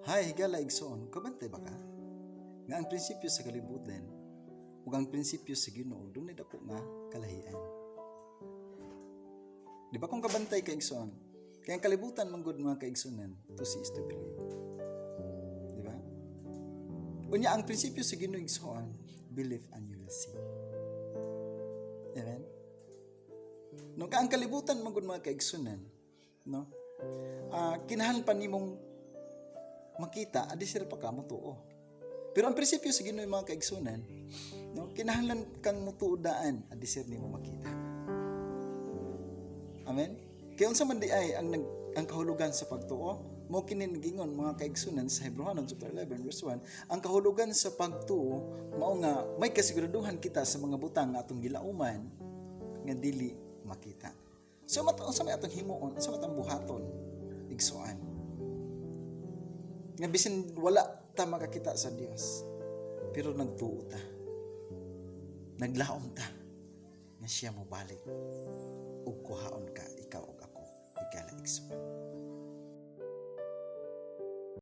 Hay, higala igsoon, kabantay ba ka? Nga ang prinsipyo sa kalibutan, ug ang prinsipyo sa Ginoo, dunay dako nga kalahian. Di ba kung kabantay ka igsoon? Kaya ang kalibutan manggod mga kaigsunan, to see is to believe. Di ba? Unya ang prinsipyo sa Ginoo igsoon, believe and you will see. Amen? No, ang kalibutan manggod mga kaigsunan, no? Kinahanglan pa nimong makita, adi sir pa ka mo tuo. Pero ang prinsipyo sa Ginoo mga kaigsunan, no, kinahanglan kang mutuodaan, adi sir nimo makita. Amen. Kaya unsa man di ay ang kahulugan sa pagtuo, mo kini gingon mga kaigsunan sa Hebrews chapter 11 verse 1, ang kahulugan sa pagtuo mao nga may kasiguraduhan kita sa mga butang nga atong gilauman nga dili makita. So unsa may atong himuon, unsa may atong buhaton igsuan. Nga bisin wala ta makakita sa Dios, pero nagtuo ta. Naglaom ta na siya mo balik ug kuhaon ka, ikaw ug ako, igala igsuan.